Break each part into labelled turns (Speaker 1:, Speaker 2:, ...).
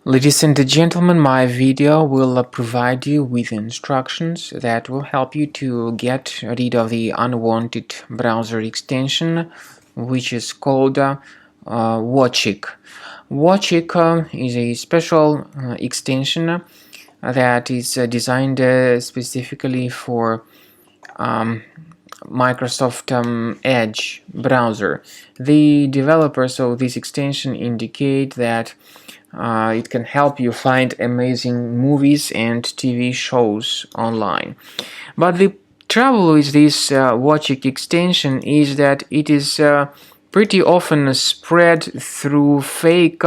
Speaker 1: Ladies and gentlemen, my video will provide you with instructions that will help you to get rid of the unwanted browser extension, which is called Watchic. Watchic is a special extension that is designed specifically for Microsoft Edge browser. The developers of this extension indicate that it can help you find amazing movies and TV shows online. But the trouble with this Watchic extension is that it is pretty often spread through fake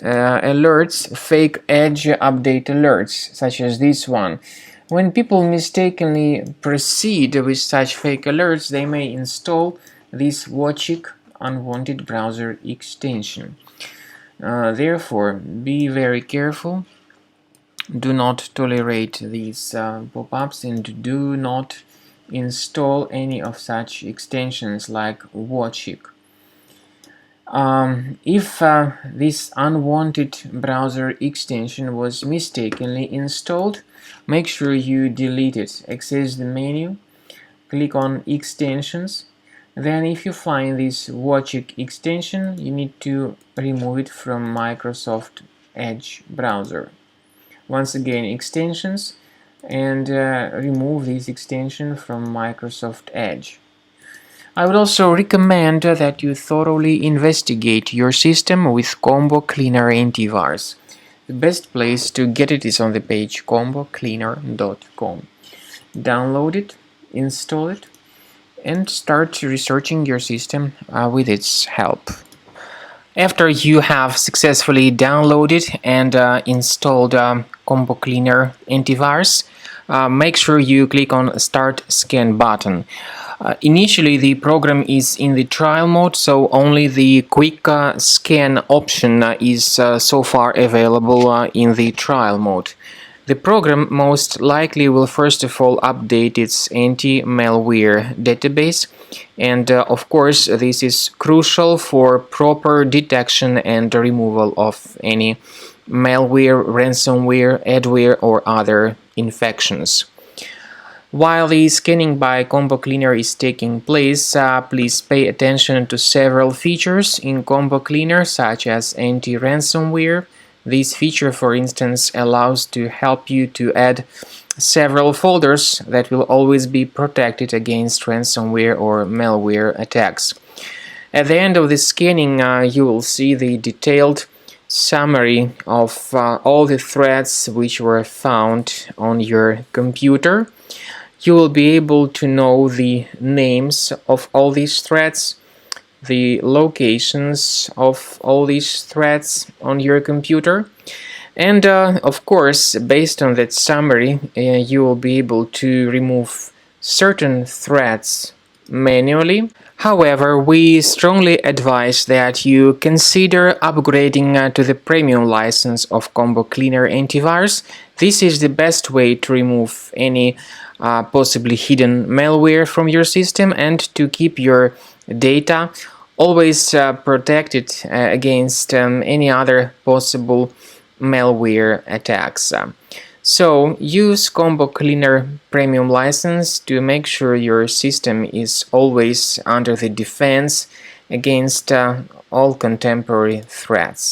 Speaker 1: alerts, fake Edge update alerts, such as this one. When people mistakenly proceed with such fake alerts, they may install this Watchic unwanted browser extension. Therefore, be very careful. Do not tolerate these pop-ups and do not install any of such extensions like Watchic. If this unwanted browser extension was mistakenly installed, make sure you delete it. Access the menu, click on Extensions. Then if you find this Watchic extension, you need to remove it from Microsoft Edge browser. Once again, Extensions, and remove this extension from Microsoft Edge. I would also recommend that you thoroughly investigate your system with Combo Cleaner Antivirus. The best place to get it is on the page combocleaner.com. Download it, install it, and start researching your system with its help. After you have successfully downloaded and installed Combo Cleaner Antivirus, make sure you click on Start Scan button. Initially, the program is in the trial mode, so only the quick scan option is so far available in the trial mode. The program most likely will first of all update its anti-malware database, and of course this is crucial for proper detection and removal of any malware, ransomware, adware or other infections. While the scanning by Combo Cleaner is taking place, please pay attention to several features in Combo Cleaner, such as anti-ransomware. This feature, for instance, allows to help you to add several folders that will always be protected against ransomware or malware attacks. At the end of the scanning, you will see the detailed summary of all the threats which were found on your computer. You will be able to know the names of all these threats, the locations of all these threats on your computer, and of course, based on that summary, you will be able to remove certain threats manually. However, we strongly advise that you consider upgrading to the premium license of Combo Cleaner Antivirus. This is the best way to remove any possibly hidden malware from your system and to keep your data always protected against any other possible malware attacks. So use Combo Cleaner Premium license to make sure your system is always under the defense against all contemporary threats.